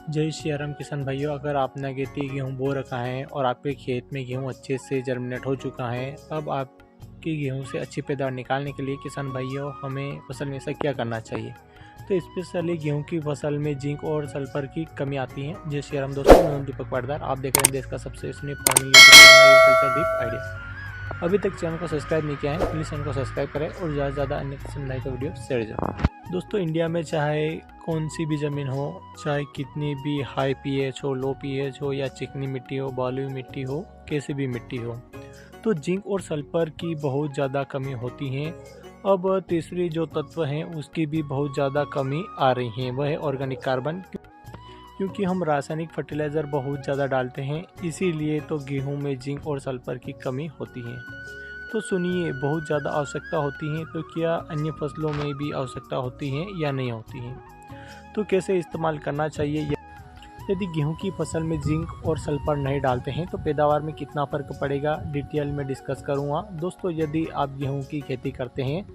जय श्री राम किसान भाइयों, अगर आपने अगेती गेहूँ बो रखा है और आपके खेत में गेहूँ अच्छे से जर्मिनेट हो चुका है, अब आपकी गेहूँ से अच्छी पैदावार निकालने के लिए किसान भाइयों हमें फसल में ऐसा क्या करना चाहिए। तो स्पेशली गेहूँ की फसल में जिंक और सल्फर की कमी आती है। जय श्री राम दोस्तों, मैं हूं दीपक पाटीदार, आप देख रहे हैं देश का सबसे विश्वसनीय फार्मिंग एग्रीकल्चर डीप आइडिया। अभी तक चैनल को सब्सक्राइब नहीं किया है, प्लीज़ चैनल को सब्सक्राइब करें और ज़्यादा से ज़्यादा अन्य किस्म का वीडियो शेयर करें। दोस्तों, इंडिया में चाहे कौन सी भी ज़मीन हो, चाहे कितनी भी हाई पीएच हो, लो पीएच हो, या चिकनी मिट्टी हो, बालुई मिट्टी हो, कैसी भी मिट्टी हो, तो जिंक और सल्फर की बहुत ज़्यादा कमी होती है। अब तीसरी जो तत्व हैं उसकी भी बहुत ज़्यादा कमी आ रही है, वह है ऑर्गेनिक कार्बन। क्योंकि हम रासायनिक फर्टिलाइज़र बहुत ज़्यादा डालते हैं, इसीलिए तो गेहूं में जिंक और सल्फर की कमी होती है। तो सुनिए, बहुत ज़्यादा आवश्यकता होती है तो क्या अन्य फसलों में भी आवश्यकता होती है या नहीं होती है, तो कैसे इस्तेमाल करना चाहिए। यदि गेहूं की फसल में जिंक और सल्फर नहीं डालते हैं तो पैदावार में कितना फ़र्क पड़ेगा, डिटेल में डिस्कस करूंगा। दोस्तों, यदि आप गेहूं की खेती करते हैं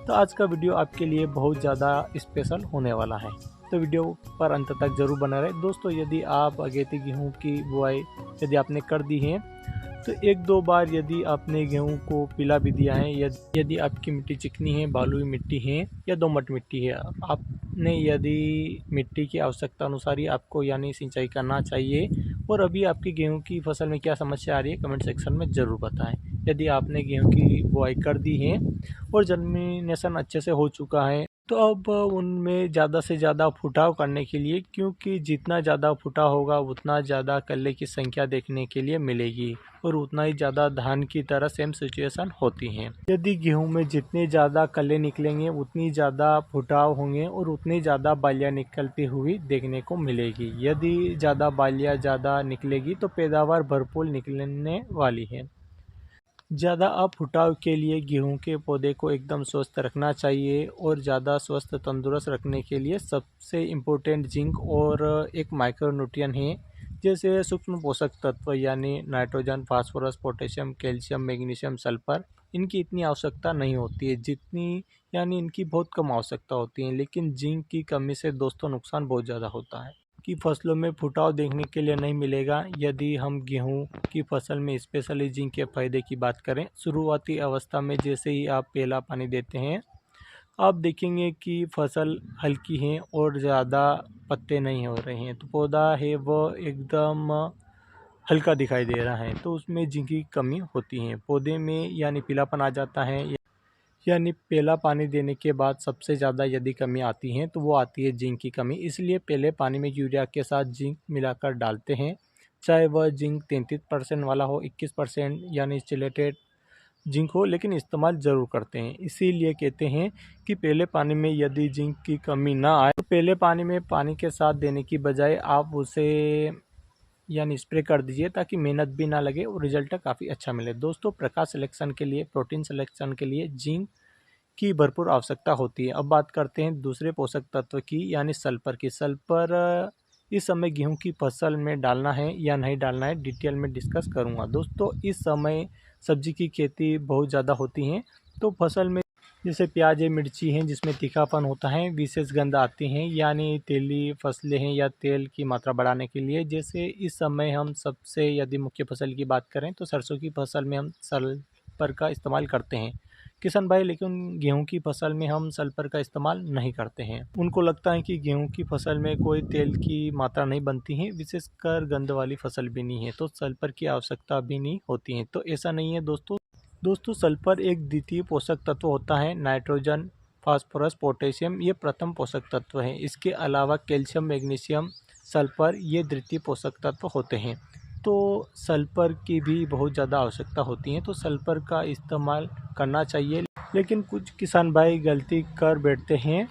तो आज का वीडियो आपके लिए बहुत ज़्यादा स्पेशल होने वाला है, तो वीडियो पर अंत तक जरूर बना रहे। दोस्तों, यदि आप अगेती गेहूं की बुआई यदि आपने कर दी है तो एक दो बार यदि आपने गेहूं को पिला भी दिया है, यदि आपकी मिट्टी चिकनी है, बालुई मिट्टी है या दोमट मिट्टी है, आपने यदि मिट्टी की आवश्यकता अनुसार ही आपको यानी सिंचाई करना चाहिए। और अभी आपकी गेहूं की फसल में क्या समस्या आ रही है, कमेंट सेक्शन में ज़रूर बताएं। यदि आपने गेहूं की बुआई कर दी है और जर्मिनेशन अच्छे से हो चुका है, तो अब उनमें ज़्यादा से ज़्यादा फुटाव करने के लिए, क्योंकि जितना ज़्यादा फुटाव होगा उतना ज़्यादा कल्ले की संख्या देखने के लिए मिलेगी और उतना ही ज़्यादा धान की तरह सेम सिचुएशन होती है। यदि गेहूं में जितने ज़्यादा कल्ले निकलेंगे उतनी ज़्यादा फुटाव होंगे और उतनी ज़्यादा बालियाँ निकलती हुई देखने को मिलेगी। यदि ज़्यादा बालियाँ ज़्यादा निकलेगी तो पैदावार भरपूर निकलने वाली है। ज़्यादा फुटाव के लिए गेहूं के पौधे को एकदम स्वस्थ रखना चाहिए और ज़्यादा स्वस्थ तंदुरुस्त रखने के लिए सबसे इम्पोर्टेंट जिंक और एक माइक्रोन्यूट्रिएंट है, जैसे सूक्ष्म पोषक तत्व यानी nitrogen, phosphorus, potassium, calcium, magnesium, sulphur. इनकी इतनी आवश्यकता नहीं होती है जितनी, यानी इनकी बहुत कम आवश्यकता होती है। लेकिन जिंक की कमी से दोस्तों नुकसान बहुत ज़्यादा होता है कि फसलों में फुटाव देखने के लिए नहीं मिलेगा। यदि हम गेहूं की फसल में स्पेशली जिंक के फायदे की बात करें, शुरुआती अवस्था में जैसे ही आप पहला पानी देते हैं, आप देखेंगे कि फसल हल्की है और ज़्यादा पत्ते नहीं हो रहे हैं, तो पौधा है वो एकदम हल्का दिखाई दे रहा है, तो उसमें जिंक की कमी होती है। पौधे में यानी पीलापन आ जाता है, यानी पहला पानी देने के बाद सबसे ज़्यादा यदि कमी आती है तो वो आती है जिंक की कमी। इसलिए पहले पानी में यूरिया के साथ जिंक मिलाकर डालते हैं, चाहे वह जिंक 33% वाला हो, 21% यानी चिलेटेड जिंक हो, लेकिन इस्तेमाल ज़रूर करते हैं। इसीलिए कहते हैं कि पहले पानी में यदि जिंक की कमी ना आए तो पहले पानी में पानी के साथ देने की बजाय आप उसे यानी स्प्रे कर दीजिए, ताकि मेहनत भी ना लगे और रिजल्ट काफ़ी अच्छा मिले। दोस्तों, प्रकाश सिलेक्शन के लिए, प्रोटीन सिलेक्शन के लिए जिंक की भरपूर आवश्यकता होती है। अब बात करते हैं दूसरे पोषक तत्व की यानी सल्फर की। सल्फर इस समय गेहूं की फसल में डालना है या नहीं डालना है, डिटेल में डिस्कस करूंगा। दोस्तों, इस समय सब्जी की खेती बहुत ज़्यादा होती है, तो फसल में जैसे प्याज है, मिर्ची हैं जिसमें तीखापन होता है, विशेष गंध आती हैं, यानी तेली फसलें हैं या तेल की मात्रा बढ़ाने के लिए। जैसे इस समय हम सबसे यदि मुख्य फसल की बात करें तो सरसों की फसल में हम सल्फर का इस्तेमाल करते हैं किसान भाई, लेकिन गेहूं की फसल में हम सल्फर का इस्तेमाल नहीं करते हैं। उनको लगता है कि गेहूं की फसल में कोई तेल की मात्रा नहीं बनती है, विशेषकर गंध वाली फसल भी नहीं है, तो सल्फर की आवश्यकता भी नहीं होती है। तो ऐसा नहीं है दोस्तों, सल्फर एक द्वितीय पोषक तत्व होता है। नाइट्रोजन, फास्फोरस, पोटेशियम ये प्रथम पोषक तत्व हैं। इसके अलावा कैल्शियम, मैग्नीशियम, सल्फर ये द्वितीय पोषक तत्व होते हैं। तो सल्फर की भी बहुत ज़्यादा आवश्यकता होती है, तो सल्फर का इस्तेमाल करना चाहिए। लेकिन कुछ किसान भाई गलती कर बैठते हैं,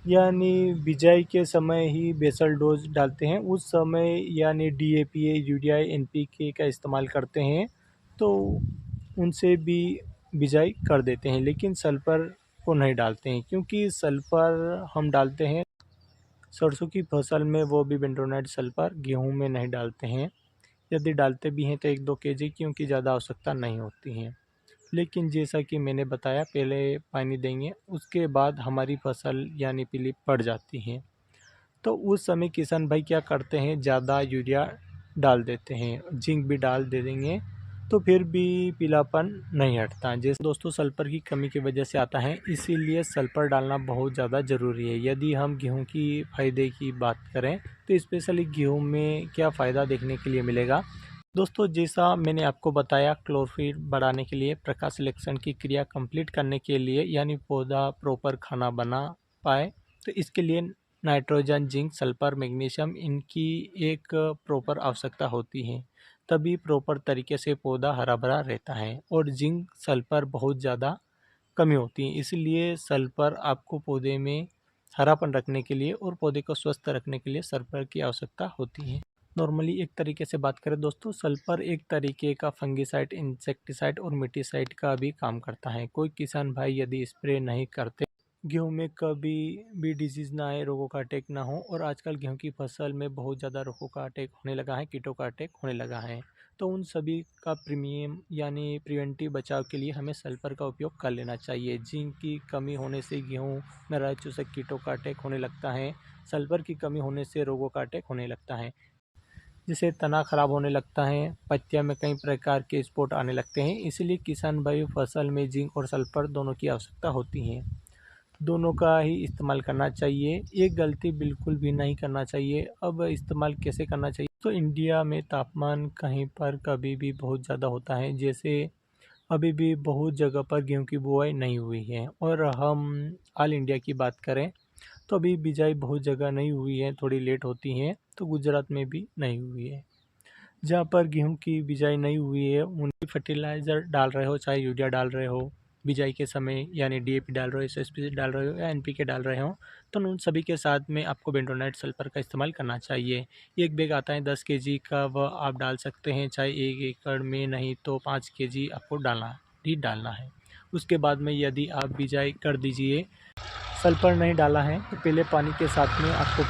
यानी बिजाई के समय ही बेसल डोज डालते हैं, उस समय यानी डीएपी, यूरिया, एनपीके का इस्तेमाल करते हैं, तो उनसे भी बिजाई कर देते हैं। लेकिन सल्फर को नहीं डालते हैं, क्योंकि सल्फर हम डालते हैं सरसों की फसल में, वो भी बेंटोनाइट सल्फर। गेहूं में नहीं डालते हैं, यदि डालते भी हैं तो 1-2 kg, क्योंकि ज़्यादा आवश्यकता नहीं होती है। लेकिन जैसा कि मैंने बताया, पहले पानी देंगे उसके बाद हमारी फसल यानी पीली पड़ जाती है। तो उस समय किसान भाई क्या करते हैं, ज़्यादा यूरिया डाल देते हैं, जिंक भी डाल दे देंगे तो फिर भी पीलापन नहीं हटता। जैसे दोस्तों सल्फर की कमी की वजह से आता है, इसीलिए सल्फर डालना बहुत ज़्यादा ज़रूरी है। यदि हम गेहूं की फ़ायदे की बात करें तो स्पेशली गेहूं में क्या फ़ायदा देखने के लिए मिलेगा। दोस्तों जैसा मैंने आपको बताया, क्लोरोफिल बढ़ाने के लिए, प्रकाश संश्लेषण की क्रिया कंप्लीट करने के लिए, यानी पौधा प्रॉपर खाना बना पाए, तो इसके लिए नाइट्रोजन, जिंक, सल्फर, मैग्नीशियम इनकी एक प्रॉपर आवश्यकता होती है। तभी प्रॉपर तरीके से पौधा हरा भरा रहता है। और जिंक सल्फर बहुत ज़्यादा कमी होती है, इसलिए सल्फर आपको पौधे में हरापन रखने के लिए और पौधे को स्वस्थ रखने के लिए सल्फर की आवश्यकता होती है। नॉर्मली एक तरीके से बात करें दोस्तों, सल्फर एक तरीके का फंगिसाइड, इंसेक्टिसाइड और मिटीसाइड का भी काम करता है। कोई किसान भाई यदि स्प्रे नहीं करते, गेहूं में कभी भी डिजीज़ ना आए, रोगों का अटैक ना हो। और आजकल गेहूं की फसल में बहुत ज़्यादा रोगों का अटैक होने लगा है, कीटों का अटैक होने लगा है। तो उन सभी का प्रीमियम यानी प्रिवेंटिव बचाव के लिए हमें सल्फर का उपयोग कर लेना चाहिए। जिंक की कमी होने से गेहूं में रह चूसक कीटों का अटैक होने लगता है। सल्फर की कमी होने से रोगों का अटैक होने लगता है, जिससे तना खराब होने लगता है, पत्तियां में कई प्रकार के स्पॉट आने लगते हैं। इसलिए किसान भाई फसल में जिंक और सल्फर दोनों की आवश्यकता होती है, दोनों का ही इस्तेमाल करना चाहिए। एक गलती बिल्कुल भी नहीं करना चाहिए। अब इस्तेमाल कैसे करना चाहिए, तो इंडिया में तापमान कहीं पर कभी भी बहुत ज़्यादा होता है। जैसे अभी भी बहुत जगह पर गेहूं की बुआई नहीं हुई है। और हम ऑल इंडिया की बात करें तो अभी बिजाई बहुत जगह नहीं हुई है, थोड़ी लेट होती है। तो गुजरात में भी नहीं हुई है। जहाँ पर गेहूं की बिजाई नहीं हुई है, उन्हें फर्टिलाइज़र डाल रहे हो, चाहे यूरिया डाल रहे हो बिजाई के समय, यानी डीएपी डाल रहे हो, एसएसपी डाल रहे हो या एनपीके डाल रहे हो, तो उन सभी के साथ में आपको बेंटोनाइट सल्फर का इस्तेमाल करना चाहिए। एक बैग आता है 10 केजी का, वह आप डाल सकते हैं, चाहे 1 एकड़ में नहीं तो 5 केजी आपको डालना है। उसके बाद में यदि आप बिजाई कर दीजिए, सल्फर नहीं डाला है, तो पहले पानी के साथ में आपको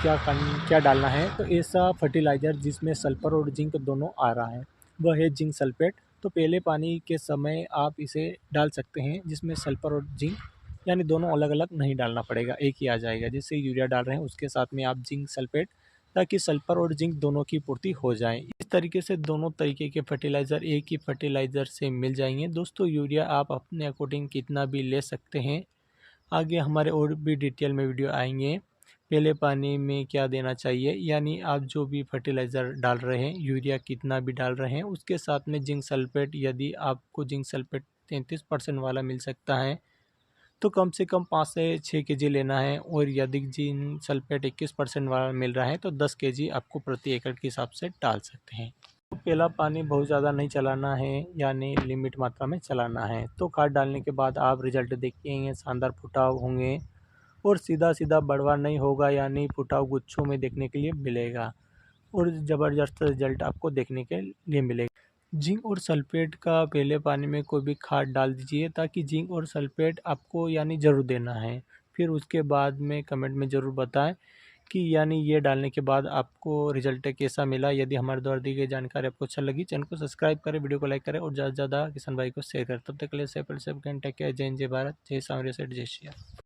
क्या डालना है, तो ऐसा फर्टिलाइज़र जिसमें सल्फर और जिंक दोनों आ रहा है, वह है जिंक सल्फेट। तो पहले पानी के समय आप इसे डाल सकते हैं, जिसमें सल्फर और जिंक यानी दोनों अलग अलग नहीं डालना पड़ेगा, एक ही आ जाएगा। जैसे यूरिया डाल रहे हैं उसके साथ में आप जिंक सल्फेट, ताकि सल्फर और जिंक दोनों की पूर्ति हो जाए। इस तरीके से दोनों तरीके के फर्टिलाइज़र एक ही फर्टिलाइज़र से मिल जाएंगे। दोस्तों यूरिया आप अपने अकॉर्डिंग कितना भी ले सकते हैं। आगे हमारे और भी डिटेल में वीडियो आएंगे। पहले पानी में क्या देना चाहिए, यानी आप जो भी फर्टिलाइज़र डाल रहे हैं, यूरिया कितना भी डाल रहे हैं, उसके साथ में जिंक सल्फेट, यदि आपको जिंक सल्फेट 33% वाला मिल सकता है तो कम से कम 5 से 6 केजी लेना है। और यदि जिंक सल्फेट 21% वाला मिल रहा है तो 10 केजी आपको प्रति एकड़ के हिसाब से डाल सकते हैं। तो पहला पानी बहुत ज़्यादा नहीं चलाना है, यानी लिमिट मात्रा में चलाना है। तो खाद डालने के बाद आप रिजल्ट देखेंगे, शानदार फुटाव होंगे और सीधा सीधा बढ़वा नहीं होगा, यानी फुटाव गुच्छों में देखने के लिए मिलेगा और ज़बरदस्त रिजल्ट आपको देखने के लिए मिलेगा। जिंक और सल्फेट का पहले पानी में कोई भी खाद डाल दीजिए, ताकि जिंक और सल्फेट आपको यानी ज़रूर देना है। फिर उसके बाद में कमेंट में ज़रूर बताएं कि यानी ये डालने के बाद आपको रिजल्ट कैसा मिला। यदि हमारे द्वारा दी गई जानकारी आपको अच्छा लगी, चैनल को सब्सक्राइब करें, वीडियो को लाइक करें और ज़्यादा से ज़्यादा किसान भाई को शेयर करें। तब तक के लिए safe and safe can take care. जय हिंद, जय भारत, जय सांवरिया सेठ, जय श्री राम।